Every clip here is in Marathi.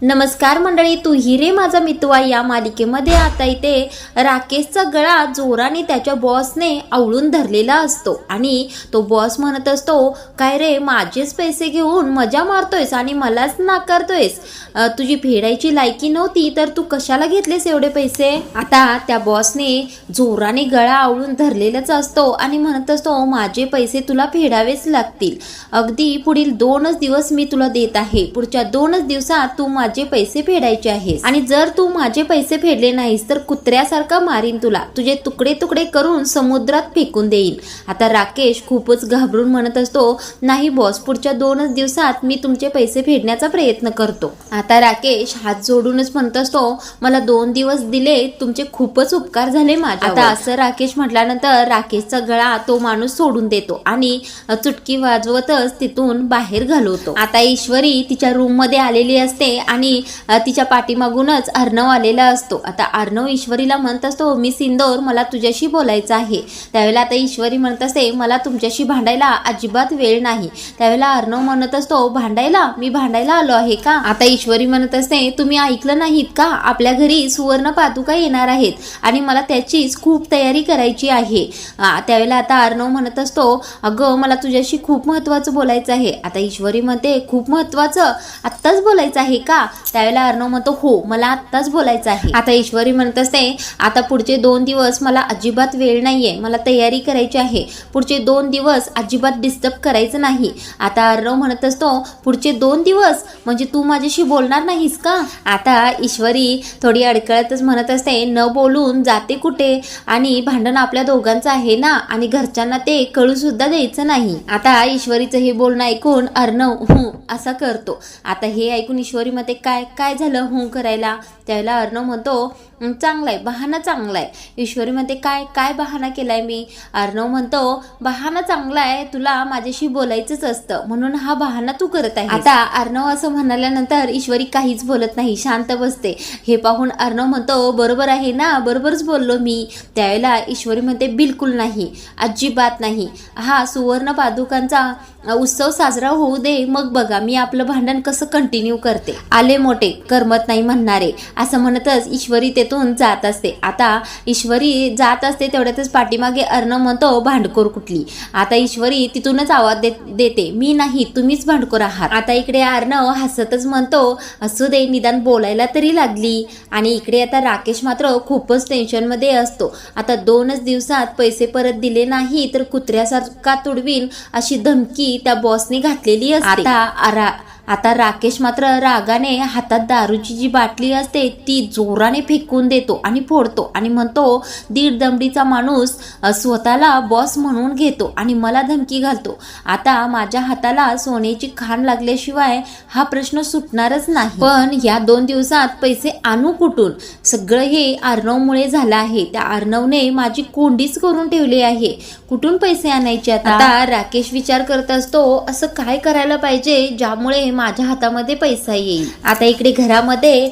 नमस्कार मंडळी, तू हिरे माझा मितवा या मालिकेमध्ये आता इथे राकेशचा गळा जोराने त्याच्या बॉसने आवळून धरलेला असतो आणि तो बॉस म्हणत असतो, काय रे माझेच पैसे घेऊन मजा मारतोयस आणि मलाच नाकारतोयस. तुझी फेडायची लायकी नव्हती तर तू कशाला घेतलेस एवढे पैसे. आता त्या बॉसने जोराने गळा आवळून धरलेलाच असतो आणि म्हणत असतो, माझे पैसे तुला फेडावेच लागतील. अगदी पुढील 2च दिवस मी तुला देत आहे. पुढच्या 2च दिवसात तू माझे पैसे फेडायचे आहेस आणि जर तू माझे पैसे फेडले नाहीस तर कुत्र्यासारखा मारीन तुला, तुझे तुकडे तुकडे करून समुद्रात फेकून देईन. आता राकेश खूपच घाबरून म्हणत असतो, नाही बॉस, पुढच्या 2च दिवसात मी तुमचे पैसे फेडण्याचा प्रयत्न करतो. आता राकेश हात जोडूनच म्हणत असतो, मला 2 दिवस दिले, तुमचे खूपच उपकार झाले माझ्यावर. आता असं राकेश म्हटल्यानंतर राकेशचा गळा तो माणूस सोडून देतो आणि चुटकी वाजवतच तिथून बाहेर घालवतो. आता ईश्वरी तिच्या रूम मध्ये आलेली असते आणि तिच्या पाठीमागूनच अर्णव आलेला असतो. आता अर्णव ईश्वरीला म्हणत असतो, मी सिंदूर, मला तुझ्याशी बोलायचं आहे. त्यावेळेला आता ईश्वरी म्हणत असते, मला तुमच्याशी भांडायला अजिबात वेळ नाही. त्यावेळेला अर्णव म्हणत असतो, भांडायला? मी भांडायला आलो आहे का? आता ईश्वरी म्हणत असते, तुम्ही ऐकलं नाहीत का, आपल्या घरी सुवर्ण पादुका येणार आहेत आणि मला त्याचीच खूप तयारी करायची आहे. त्यावेळेला आता अर्णव म्हणत असतो, अगं मला तुझ्याशी खूप महत्वाचं बोलायचं आहे. आता ईश्वरी म्हणते, खूप महत्वाचं? आत्ताच बोलायचं आहे का? त्यावेळेला अर्णव म्हणतो, हो मला आत्ताच बोलायचं आहे. आता ईश्वरी म्हणत असते, आता पुढचे 2 दिवस मला अजिबात वेळ नाहीये, मला तयारी करायची आहे. पुढचे 2 दिवस अजिबात डिस्टर्ब करायचं नाही. आता अर्णव म्हणत असतो, पुढचे 2 दिवस म्हणजे तू माझ्याशी बोलणार नाहीस का? आता ईश्वरी थोडी अडकळतच म्हणत असते, न बोलून जाते कुठे, आणि भांडण आपल्या दोघांचं आहे ना, आणि घरच्यांना ते कळू सुद्धा द्यायचं नाही. आता ईश्वरीचं हे बोलणं ऐकून अर्णव असा करतो. आता हे ऐकून ईश्वरी म्हणते, काय काय झालं करायला? त्यावेळेला अर्णव म्हणतो, चांगलाय, बहाणा चांगलाय. ईश्वरी म्हणते, काय काय बहाणा केलाय मी? अर्णव म्हणतो, बहाणा चांगलाय, तुला माझ्याशी बोलायचंच असतं म्हणून हा बहाणा तू करत आहे. आता अर्णव असं म्हणाल्यानंतर ईश्वरी काहीच बोलत नाही, शांत बसते. हे पाहून अर्णव म्हणतो, बरोबर आहे ना, बरोबरच बोललो मी. त्यावेळेला ईश्वरी म्हणते, बिलकुल नाही, अजिबात नाही. हा सुवर्ण पादुकांचा उत्सव साजरा होऊ दे, मग बघा मी आपलं भांडण कसं कंटिन्यू करते. आले मोठे करमत नाही म्हणणारे, असं म्हणतच ईश्वरी तेथून जात असते. आता ईश्वरी जात असते तेवढ्यातच पाठीमागे अर्णव म्हणतो, भांडखोर कुठली. आता ईश्वरी तिथूनच आवाज देते, मी नाही, तुम्हीच भांडखोर आहात. आता इकडे अर्णव हसतच म्हणतो, असू दे, निदान बोलायला तरी लागली. आणि इकडे आता राकेश मात्र खूपच टेन्शन मध्ये असतो. आता 2च दिवसात पैसे परत दिले नाही तर कुत्र्यासारखा तुडवीन अशी धमकी त्या बॉसने घातलेली असते. आता राकेश मात्र रागाने हातात दारूची जी बाटली असते ती जोराने फेकून देतो आणि फोडतो आणि म्हणतो, दीड दमडीचा माणूस स्वतःला बॉस म्हणून घेतो आणि मला धमकी घालतो. आता माझ्या हाताला सोन्याची खाण लागल्याशिवाय हा प्रश्न सुटणारच नाही. पण या 2 दिवसात पैसे आणू कुठून? सगळं हे अर्णवमुळे झालं आहे. त्या अर्णवने माझी कोंडीच करून ठेवली आहे. कुठून पैसे आणायचे? आता राकेश विचार करत असतो, असं काय करायला पाहिजे ज्यामुळे माझ्या हातामध्ये पैसा येईल. आता इकडे घरामध्ये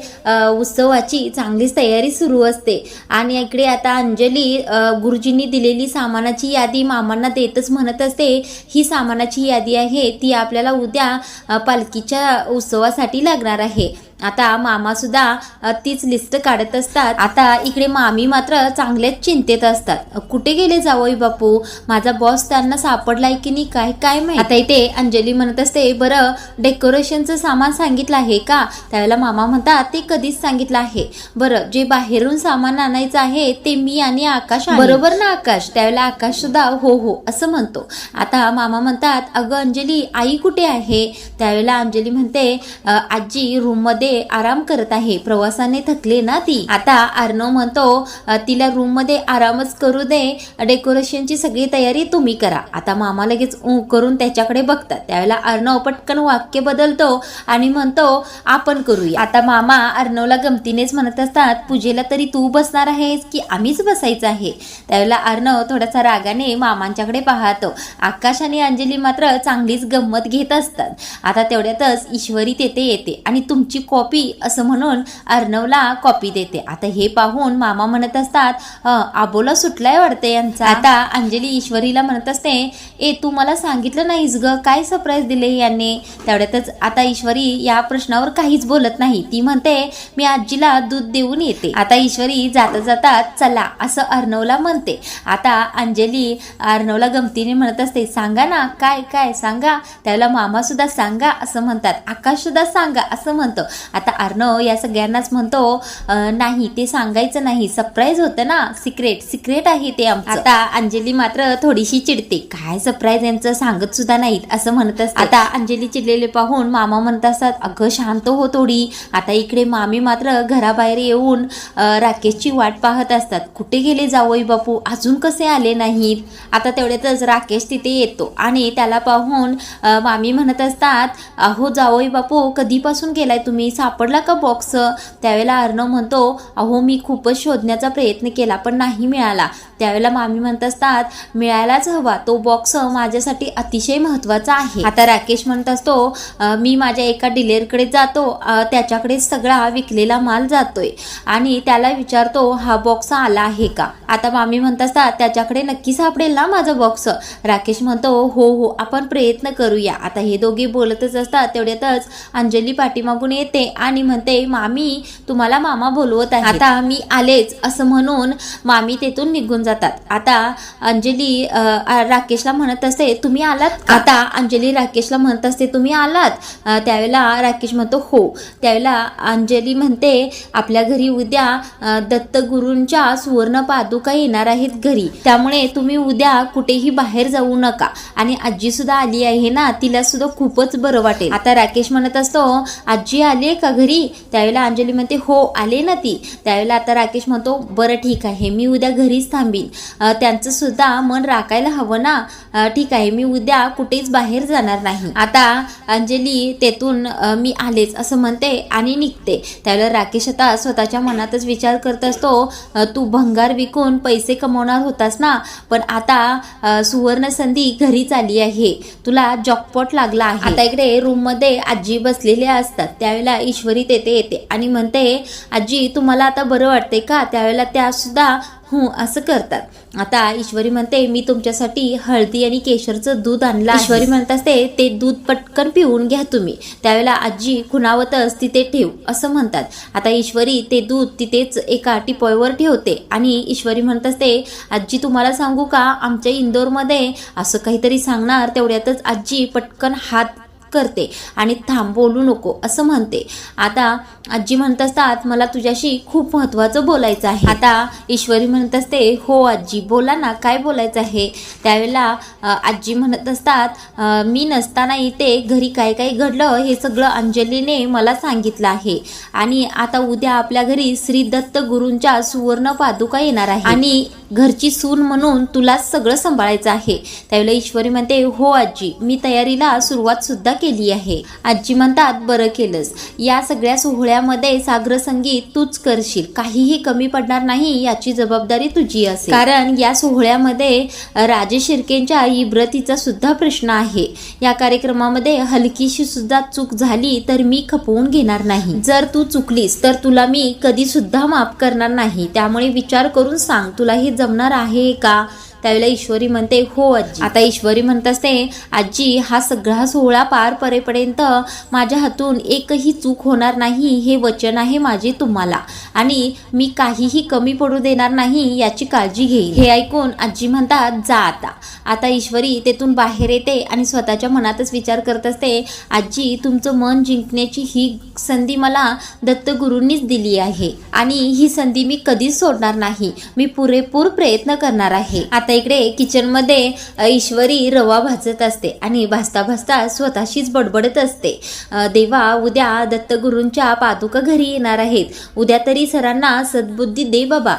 उत्सवाची चांगलीच तयारी सुरू असते आणि इकडे आता अंजली गुरुजींनी दिलेली सामानाची यादी मामांना देतच म्हणत असते, ही सामानाची यादी आहे, ती आपल्याला उद्या पालखीच्या उत्सवासाठी लागणार आहे. आता मामा सुद्धा तीच लिस्ट काढत असतात. आता इकडे मामी मात्र चांगलेच चिंतेत असतात, कुठे गेले जावई बापू, माझा बॉस त्यांना सापडलाय की नाही, काय काय माहिती. आता इथे अंजली म्हणत असते, बरं डेकोरेशनचं सामान सांगितलं आहे का? त्यावेळेला मामा म्हणतात, ते कधीच सांगितलं आहे. बरं, जे बाहेरून सामान आणायचं आहे ते मी आणि आकाश, बरोबर ना आकाश? त्यावेळेला आकाश सुद्धा हो हो असं म्हणतो. आता मामा म्हणतात, अगं अंजली, आई कुठे आहे? त्यावेळेला अंजली म्हणते, आजी रूम मध्ये आराम करत आहे, प्रवासाने थकले ना ती. आता अर्णव म्हणतो, तिला रूम मध्ये आरामच करू दे, डेकोरेशनची सगळी तयारी तुम्ही करा. आता मामा लगेच करून त्याच्याकडे बघतात. त्यावेळेला अर्णव पटकन वाक्य बदलतो आणि म्हणतो, आपण करूया. आता मामा अर्णवला गमतीनेच म्हणत असतात, पूजेला तरी तू बसणार आहेस की आम्हीच बसायचं आहे? त्यावेळेला अर्णव थोडासा रागाने मामांच्याकडे पाहतो. आकाश आणि अंजली मात्र चांगलीच गंमत घेत असतात. आता तेवढ्यातच ईश्वरी तेथे येते आणि तुमची कॉपी असं म्हणून अर्णवला कॉपी देते. आता हे पाहून मामा म्हणत असतात आबोला सुटलाय वाटते यांचा. आता अंजली ईश्वरीला म्हणत असते तू मला सांगितलं नाहीस ग, काय सरप्राईज दिले यांनी. तेवढ्यातच आता ईश्वरी या प्रश्नावर काहीच बोलत नाही. ती म्हणते मी आजीला दूध देऊन येते. आता ईश्वरी जाता जाता चला असं अर्णवला म्हणते. आता अंजली अर्णवला गमतीने म्हणत असते सांगा ना काय काय सांगा. त्याला मामा सुद्धा सांगा असं म्हणतात, आकाश सुद्धा सांगा असं म्हणतो. आता अर्णव या सगळ्यांनाच म्हणतो नाही ते सांगायचं नाही, सरप्राईज होतं ना, सिक्रेट आहे ते आमचं. आता अंजली मात्र थोडीशी चिडते, काय सरप्राईज यांचं सांगत सुद्धा नाहीत असं म्हणत असते. आता अंजली चिडलेले पाहून मामा म्हणत असतात अगं शांत हो थोडी. आता इकडे मामी मात्र घराबाहेर येऊन राकेशची वाट पाहत असतात. कुठे गेले जावई बापू, अजून कसे आले नाहीत. आता तेवढ्यातच राकेश तिथे येतो आणि त्याला पाहून मामी म्हणत असतात अहो जावई बापू कधीपासून गेलाय तुम्ही, सापडला का बॉक्स. त्यावेळेला अर्णव म्हणतो अहो मी खूपच शोधण्याचा प्रयत्न केला पण नाही मिळाला. त्यावेळेला मामी म्हणत असतात मिळायलाच हवा, तो बॉक्स माझ्यासाठी अतिशय महत्वाचा आहे. आता राकेश म्हणत असतो मी माझ्या एका डीलरकडे जातो, त्याच्याकडे सगळा विकलेला माल जातोय आणि त्याला विचारतो हा बॉक्स आला आहे का. आता मामी म्हणत असतात त्याच्याकडे नक्की सापडेल ना माझा बॉक्स. राकेश म्हणतो हो हो आपण प्रयत्न करूया. आता हे दोघे बोलतच असतात. तेवढ्यातच अंजली पाठीमागून येते आणि म्हणते मामी तुम्हाला मामा बोलवत आहे, आता मी आलेच असं म्हणून मामी तेथून निघून जातात. आता अंजली राकेशला म्हणत असते तुम्ही आलात. आता अंजली राकेशला म्हणत असते तुम्ही आलात. त्यावेळेला राकेश म्हणतो हो. त्यावेळेला अंजली म्हणते आपल्या घरी उद्या दत्तगुरूंच्या सुवर्ण पादुका येणार आहेत घरी, त्यामुळे तुम्ही उद्या कुठेही बाहेर जाऊ नका. आणि आजी सुद्धा आली आहे ना, तिला सुद्धा खूपच बरं वाटेल. आता राकेश म्हणत असतो आजी आली का घरी. त्यावेळेला अंजली म्हणते हो आले ना ती. त्यावेळेला आता राकेश म्हणतो बरं ठीक आहे मी उद्या घरीच थांबीन, त्यांचं सुद्धा मन राखायला हवं ना. ठीक आहे मी उद्या कुठेच बाहेर जाणार नाही. आता अंजली तेथून मी आलेच असं म्हणते आणि निघते. त्यावेळेला राकेश आता स्वतःच्या मनातच विचार करत असतो तू भंगार विकून पैसे कमवणार होतास ना, पण आता सुवर्ण संधी घरीच आली आहे, तुला जॉकपॉट लागला आहे. आता इकडे रूम मध्ये आजी बसलेल्या असतात. त्यावेळेला ईश्वरी तेथे येते आणि म्हणते आजी तुम्हाला आता बरं वाटते का. त्यावेळेला त्या सुद्धा हो असं करतात. आता ईश्वरी म्हणते मी तुमच्यासाठी हळदी आणि केशरचं दूध आणलं. ईश्वरी म्हणत असते ते दूध पटकन पिऊन घ्या तुम्ही. त्यावेळेला आजी खुणावतच तिथे ठेव असं म्हणतात. आता ईश्वरी ते दूध तिथेच एका टिपॉयवर ठेवते आणि ईश्वरी म्हणत असते आजी तुम्हाला सांगू का आमच्या इंदोरमध्ये असं काहीतरी सांगणार. तेवढ्यातच आजी पटकन हात करते आणि थांब बोलू नको असं म्हणते. आता आजी म्हणत असतात मला तुझ्याशी खूप महत्वाचं बोलायचं आहे. आता ईश्वरी म्हणत असते हो आजी बोला ना काय बोलायचं आहे. त्यावेळेला आजी म्हणत असतात मी नसताना इथे घरी काय काय घडलं हे सगळं अंजलीने मला सांगितलं आहे आणि आता उद्या आपल्या घरी श्री दत्त गुरूंच्या सुवर्ण पादुका येणार आहे आणि घरची सून म्हणून तुला सगळं सांभाळायचं आहे. त्यावेळेला ईश्वरी म्हणते हो आजी मी तयारीला सुरुवात सुद्धा केली आहे. आजी म्हणतात बरं केलंस, या सगळ्या सोहळ्यामध्ये सागर संगीत तूच करशील, काहीही कमी पडणार नाही याची जबाबदारी तुझी असेल. कारण या सोहळ्यामध्ये राजे शिर्केंच्या इब्रतीचा सुद्धा प्रश्न आहे. या कार्यक्रमामध्ये हलकीशी सुद्धा चूक झाली तर मी खपवून घेणार नाही. जर तू चुकलीस तर तुला मी कधी सुद्धा माफ करणार नाही. त्यामुळे विचार करून सांग तुला हे जमणार आहे का. त्यावेळेला ईश्वरी म्हणते हो आजी. आता ईश्वरी म्हणत असते आजी हा सगळा सोहळा पार पडेपर्यंत माझ्या हातून एकही चूक होणार नाही हे वचन आहे माझे तुम्हाला आणि मी काहीही कमी पडू देणार नाही याची काळजी घेईन. हे ऐकून आजी म्हणतात जा आता. आता ईश्वरी तेथून बाहेर येते आणि स्वतःच्या मनातच विचार करत असते आजी तुमचं मन जिंकण्याची ही संधी मला दत्तगुरूंनीच दिली आहे आणि ही संधी मी कधीच सोडणार नाही. मी पुरेपूर प्रयत्न करणार आहे. आता इकडे किचन मध्ये ईश्वरी रवा भाजत असते आणि भाजता भाजता स्वतःशीच बडबडत असते देवा उद्या दत्तगुरूंच्या पादुका घरी येणार आहेत, उद्या तरी सरांना सद्बुद्धी दे बाबा.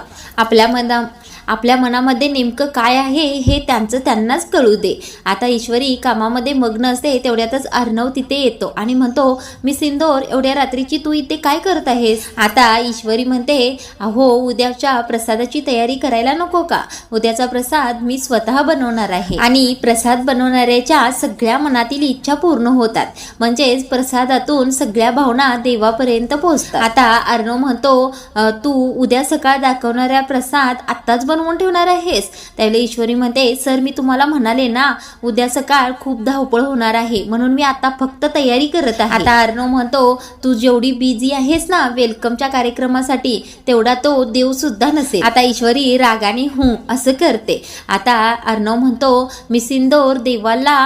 आपल्या मनामध्ये नेमकं काय आहे हे त्यांचं त्यांनाच कळू दे. आता ईश्वरी कामामध्ये मग्न असते तेवढ्यातच अर्णव तिथे येतो आणि म्हणतो, मी सिंदूर एवढ्या रात्रीची तू इथे काय करत आहेस? आता ईश्वरी म्हणते, अहो उद्याच्या प्रसादाची तयारी करायला नको का? उद्याचा प्रसाद मी स्वतः बनवणार आहे आणि प्रसाद बनवणाऱ्याच्या सगळ्या मनातील इच्छा पूर्ण होतात, म्हणजेच प्रसादातून सगळ्या भावना देवापर्यंत पोहोचतात. आता अर्णव म्हणतो, तू उद्या सकाळ दाखवणाऱ्या प्रसाद आत्ताच बनवून ठेवणार आहेस? त्यावेळी ईश्वरी म्हणते, सर मी तुम्हाला म्हणाले ना उद्या सकाळ खूप धावपळ होणार आहे म्हणून मी आता फक्त तयारी करत आहे. आता अर्णव म्हणतो, तू जेवढी बिझी आहेस ना वेलकमच्या कार्यक्रमासाठी तेवढा तो देव सुद्धा नसेल. आता ईश्वरी रागाने हूं असं करते. आता अर्णव म्हणतो, मी सिंदूर देवाला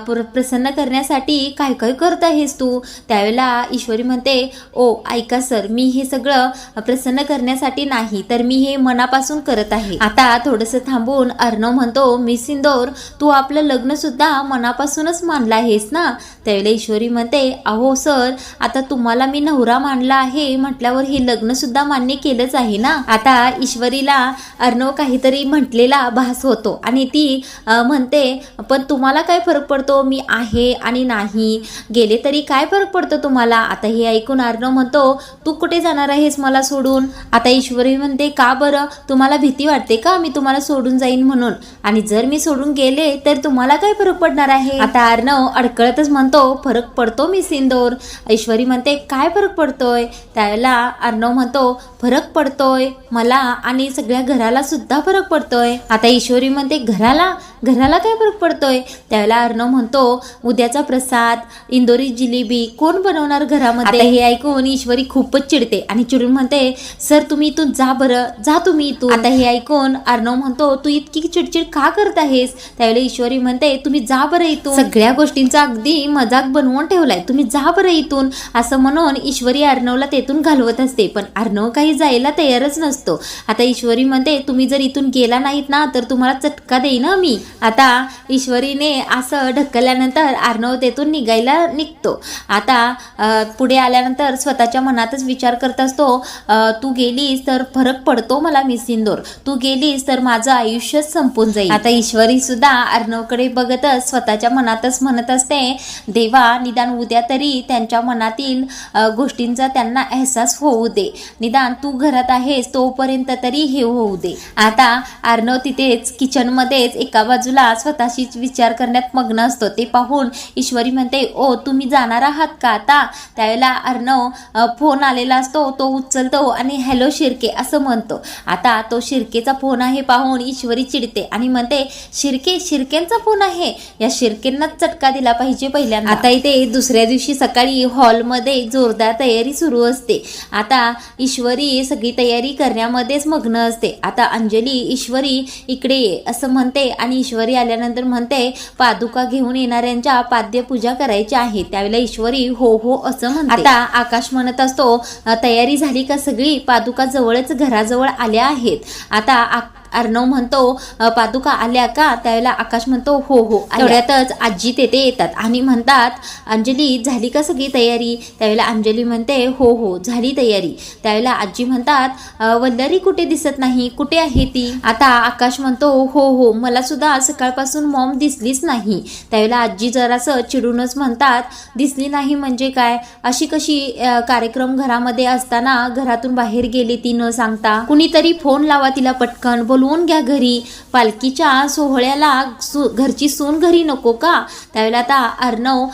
प्रसन्न करण्यासाठी काय काय करत आहेस तू? त्यावेळेला ईश्वरी म्हणते, ओ ऐका सर, मी हे सगळं प्रसन्न करण्यासाठी नाही तर मी हे मनापासून करत आहे. आता थोडंसं थांबून अर्णव म्हणतो, मी सिंदूर तू आपलं लग्न सुद्धा मनापासूनच मानलं आहेस ना? त्यावेळेला ईश्वरी म्हणते, अहो सर, आता तुम्हाला मी नवरा मानला आहे म्हटल्यावर हे लग्न सुद्धा मान्य केलंच आहे ना. आता ईश्वरीला अर्णव काहीतरी म्हटलेला भास होतो आणि ती म्हणते, पण तुम्हाला काय फरक पडतो? मी आहे आणि नाही गेले तरी काय फरक पडतो तुम्हाला? आता हे ऐकून अर्णव म्हणतो, तू कुठे जाणार आहेस मला सोडून? आता ईश्वरी म्हणते, का बरं? तुम्हाला भीती वाटते का मी तुम्हाला सोडून जाईन म्हणून? आणि जर मी सोडून गेले तर तुम्हाला काय फरक पडणार आहे? आता अर्णव अडकळतच म्हणतो, फरक पडतो मी सिंदूर. ईश्वरी म्हणते, काय फरक पडतोय? त्यावेळेला अर्णव म्हणतो, फरक पडतोय मला आणि सगळ्या घराला सुद्धा फरक पडतोय. आता ईश्वरी म्हणते, घराला काय फरक पडतोय? त्यावेळेला अर्णव म्हणतो, उद्याचा प्रसाद इंदोरी जिलेबी कोण बनवणार घरामध्ये? हे ऐकून ईश्वरी खूपच चिडते आणि चिडून म्हणते, सर तुम्ही इथून जा बरं, जा तुम्ही इथून. आता हे ऐकून अर्णव म्हणतो, तू इतकी चिडचिड का करत आहेस? त्यावेळेला ईश्वरी म्हणते, तुम्ही जा बरं इथून, सगळ्या गोष्टींचा अगदी मजाक बनवून ठेवलाय, तुम्ही जा बरं इथून. असं म्हणून ईश्वरी अर्णवला तेथून घालवत असते पण अर्णव काही जायला तयारच नसतो. आता ईश्वरी म्हणते, तुम्ही जर इथून गेला नाहीत ना तर तुम्हाला चटका देईन मी. आता ईश्वरीने असं ढकलल्यानंतर अर्णव तेथून निघायला निघतो. आता पुढे आल्यानंतर स्वतःच्या मनातच विचार करत असतो, तू गेलीस तर फरक पडतो मला मी सिंदूर, तू गेलीस तर माझं आयुष्यच संपून जाईल. आता ईश्वरी सुद्धा अर्णवकडे बघतच स्वतःच्या मनातच म्हणत असते, देवा निदान उद्या तरी त्यांच्या मनातील गोष्टींचा त्यांना एहसास होऊ दे, निदान तू घरात आहेस तोपर्यंत तरी हे होऊ दे. आता अर्णव तिथेच किचनमध्येच एका बाजूला स्वतःशीच विचार करण्यात मग्न असतो. ते पाहून ईश्वरी म्हणते, ओ तुम्ही जाणार आहात का आता? त्यावेळेला अर्णव फोन आलेला असतो तो उचलतो आणि हॅलो शिर्के असं म्हणतो. आता तो शिर्केचा फोन आहे पाहून ईश्वरी चिडते आणि म्हणते, शिर्केंचा फोन आहे, या शिर्केंनाच चटका दिला पाहिजे पहिल्यांदा. आता इथे दुसऱ्या दिवशी सकाळी हॉलमध्ये जोरदार तयारी सुरू असते. आता ईश्वरी सगळी तयारी करण्यामध्येच मग्न असते. आता अंजली ईश्वरी इकडे ये असं म्हणते आणि ईश्वरी आल्यानंतर म्हणते, पादुका घेऊन येणाऱ्यांच्या पाद्यपूजा करायची आहे. त्यावेळेला ईश्वरी हो हो असं म्हणते. आता आकाश म्हणत असतो, तयारी झाली का सगळी? पादुका जवळच घराजवळ आल्या आहेत. आता अर्णव म्हणतो, पादुका आल्या का? त्यावेळेला आकाश म्हणतो, हो हो. तेवढ्यातच आजी तेथे येतात आणि म्हणतात, अंजली झाली का सगळी तयारी? त्यावेळेला अंजली म्हणते, हो हो झाली तयारी. त्यावेळेला आजी म्हणतात, वल्लरी कुठे दिसत नाही, कुठे आहे ती? आता आकाश म्हणतो, हो हो मला सुद्धा सकाळपासून मॉम दिसलीच नाही. त्यावेळेला आजी जरासं चिडूनच म्हणतात, दिसली नाही म्हणजे काय? अशी कशी कार्यक्रम घरामध्ये असताना घरातून बाहेर गेली ती न सांगता? कुणीतरी फोन लावा तिला पटकन, बोलवून घ्या घरी. पालखीच्या सोहळ्याला घरची सून घरी नको का? त्यावेळेला आता अर्णव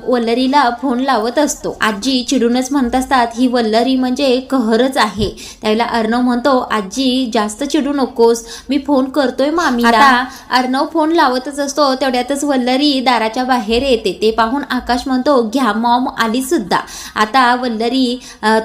वल्लरीला फोन लावत असतो. आजी चिडूनच म्हणत असतात, ही वल्लरी म्हणजे कहरच आहे. त्यावेळेला अर्णव म्हणतो, आजी जास्त चिडू नकोस, मी फोन करतोय मामीला. आता अर्णव फोन लावतच असतो तेवढ्यातच वल्लरी दाराच्या बाहेर येते. ते पाहून आकाश म्हणतो, घ्या मॉम आली सुद्धा. आता वल्लरी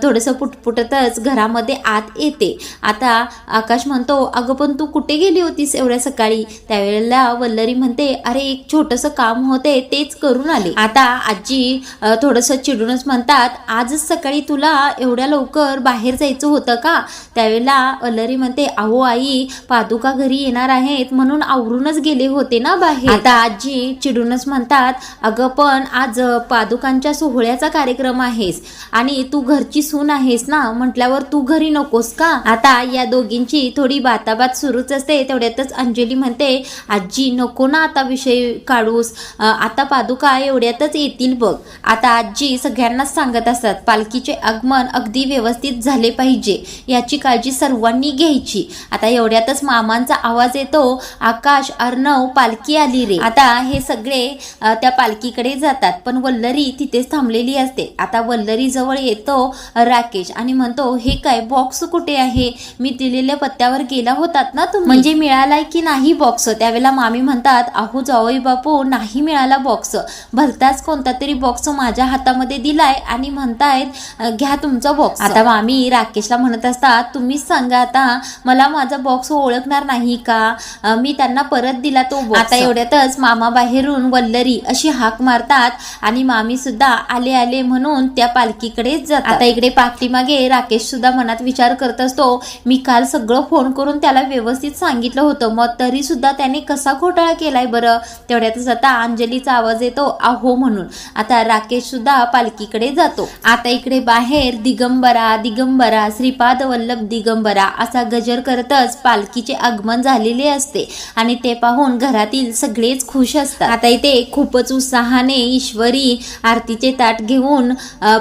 थोडंसं पुटपुटतच घरामध्ये आत येते. आता आकाश म्हणतो, अगं पण तू कुठे गेली होतीस एवढ्या सकाळी? त्यावेळेला वल्लरी म्हणते, अरे एक छोटंसं काम होते तेच करून आले. आता आजी थोडंसं चिडूनच म्हणतात, आजच सकाळी तुला एवढ्या लवकर बाहेर जायचं होतं का? त्यावेळेला वल्लरी म्हणते, अहो आई पादुका घरी येणार आहेत म्हणून आवरूनच गेले होते ना बाहेर. आता आजी चिडूनच म्हणतात, अगं पण आज पादुकांच्या सोहळ्याचा कार्यक्रम आहेस आणि तू घरची सून आहेस ना, म्हटल्यावर तू घरी नकोस का? आता या दोघींची थोडी बाता बात सुरूच असते. तेवढ्यातच अंजली म्हणते, आजी नको ना आता विषय काढूस, आता पादुका एवढ्यातच येतील बघ. आता आजी सगळ्यांनाच सांगत असतात, पालखीचे आगमन अगदी व्यवस्थित झाले पाहिजे, याची काळजी सर्वांनी घ्यायची. आता एवढ्यातच मामांचा आवाज येतो, आकाश, अर्णव, पालखी आली रे. आता हे सगळे त्या पालखीकडे जातात, पण वल्लरी तिथेच थांबलेली असते. आता वल्लरी जवळ येतो राकेश आणि म्हणतो, हे काय बॉक्स कुठे आहे? मी दिलेल्या पत्त्यावर गेला होतात ना तुम्ही, म्हणजे मिळालाय की नाही बॉक्स? त्यावेळेला मामी म्हणतात, अहो जावई बापू, नाही मिळाला बॉक्स. भलताच कोणता तरी बॉक्स माझ्या हातामध्ये दिलाय आणि म्हणतायत घ्या तुमचा बॉक्स. आता मामी राकेशला म्हणत असतात, तुम्हीच सांगा आता, मला माझा बॉक्स ओळखणार नाही का? मी त्यांना परत दिला तो बॉक्स. आता एवढ्यातच मामा बाहेरून वल्लरी अशी हाक मारतात आणि मामी सुद्धा आले आले म्हणून त्या पालखीकडेच जातात. आता इकडे पाठीमागे राकेश सुद्धा मनात विचार करत असतो, मी काल सगळं फोन करून त्याला व्यवस्थित सांगितलं होतं, मग तरी सुद्धा त्याने कसा घोटाळा केलाय बरं. तेवढ्यातच आता अंजलीचा आवाज येतो, आहो म्हणून. आता राकेश सुद्धा पालखीकडे जातो. आता इकडे बाहेर दिगंबरा दिगंबरा श्रीपाद वल्लभ दिगंबरा असा गजर करतच पालखीचे आगमन झालेले असते आणि ते पाहून घरातील सगळेच खुश असतात. आता इथे खूपच उत्साहाने ईश्वरी आरतीचे ताट घेऊन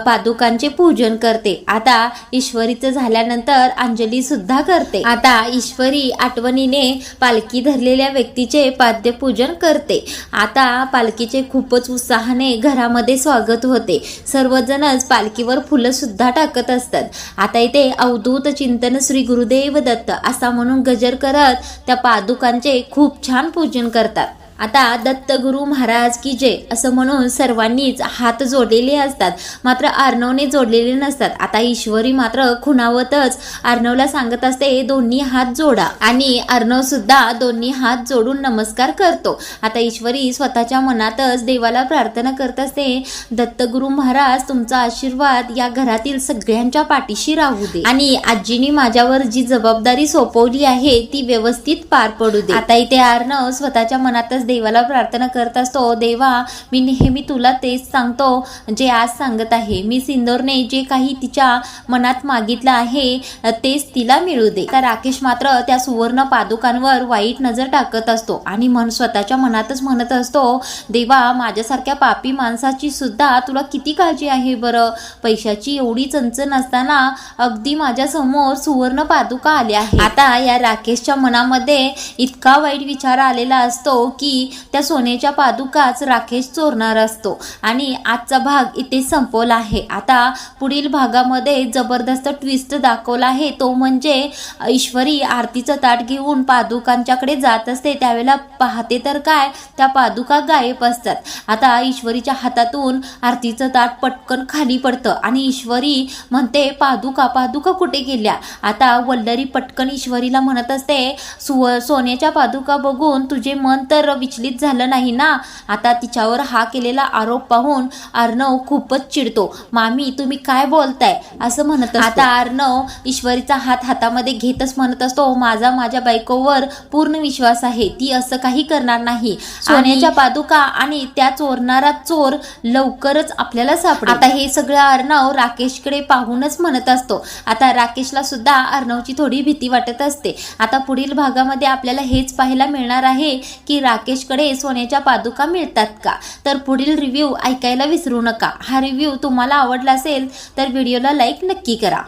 पादुकांचे पूजन करते. आता ईश्वरीचं झाल्यानंतर अंजली सुद्धा करते. आता ईश्वरी आठवणीने पालखी धरलेल्या व्यक्तीचे पाद्यपूजन करते. आता पालखीचे खूपच उत्साहाने घरामध्ये स्वागत होते. सर्वजणच पालखीवर फुलं सुद्धा टाकत असतात. आता इथे अवधूत चिंतन श्री गुरुदेव दत्त असा म्हणून गजर करत त्या पादुकांचे खूप छान पूजन करतात. आता दत्त गुरु महाराज की जय असं म्हणून सर्वांनीच हात जोडलेले असतात, मात्र अर्णवने जोडलेले नसतात. आता ईश्वरी मात्र खुणावतच अर्णवला सांगत असते, दोन्ही हात जोडा, आणि अर्णव सुद्धा दोन्ही हात जोडून नमस्कार करतो. आता ईश्वरी स्वतःच्या मनातच देवाला प्रार्थना करत असते, दत्त गुरु महाराज तुमचा आशीर्वाद या घरातील सगळ्यांच्या पाठीशी राहू दे आणि आजीनी माझ्यावर जी जबाबदारी सोपवली आहे ती व्यवस्थित पार पडू दे. आता इथे अर्णव स्वतःच्या मनातच देवाला प्रार्थना करत असतो, देवा मी नेहमी तुला तेच सांगतो जे आज सांगत आहे, मी सिंदूरने जे काही तिच्या मनात मागितलं आहे तेच तिला मिळू दे. तर राकेश मात्र त्या सुवर्ण पादुकांवर वाईट नजर टाकत असतो आणि स्वतःच्या मनातच म्हणत असतो, देवा माझ्यासारख्या पापी माणसाची सुद्धा तुला किती काळजी आहे बरं. पैशाची एवढी चणचण असताना अगदी माझ्या समोर सुवर्ण पादुका आल्या आहेत. आता या राकेशच्या मनामध्ये इतका वाईट विचार आलेला असतो की त्या सोन्याच्या पादुकाच राकेश चोरणार असतो. आणि आजचा भाग इथे संपवला आहे. आता पुढील भागामध्ये जबरदस्त ट्विस्ट दाखवला आहे, तो म्हणजे ईश्वरी आरतीचं ताट घेऊन पादुकांच्याकडे जात असते. त्यावेळेला पाहते तर काय, त्या पादुका गायब असतात. आता ईश्वरीच्या हातातून आरतीचं ताट पटकन खाली पडतं आणि ईश्वरी म्हणते, पादुका पादुका कुठे गेल्या? आता वल्लरी पटकन ईश्वरीला म्हणत असते, सोन्याच्या पादुका बघून तुझे मन तर विचलित झालं नाही ना? आता तिच्यावर हा केलेला आरोप पाहून अर्णव खूपच चिडतो. मामी तुम्ही काय बोलताय असं म्हणत असतो. आता अर्णव ईश्वरीचा हात हातामध्ये घेतच म्हणत असतो, माझ्या बायकोवर पूर्ण विश्वास आहे, ती असं काही करणार नाही. सोन्याच्या पादुका आणि त्या चोरणारा चोर लवकरच आपल्याला सापडेल. आता हे सगळं अर्णव राकेशकडे पाहूनच म्हणत असतो. आता राकेशला सुद्धा अर्णवची थोडी भीती वाटत असते. आता पुढील भागामध्ये आपल्याला हेच पाहायला मिळणार आहे की राकेशकडे सोन्याच्या पादुका मिळतात का? तर पुढील रिव्ह्यू ऐकायला विसरू नका. हा रिव्ह्यू तुम्हाला आवडला असेल तर व्हिडिओला लाईक नक्की करा.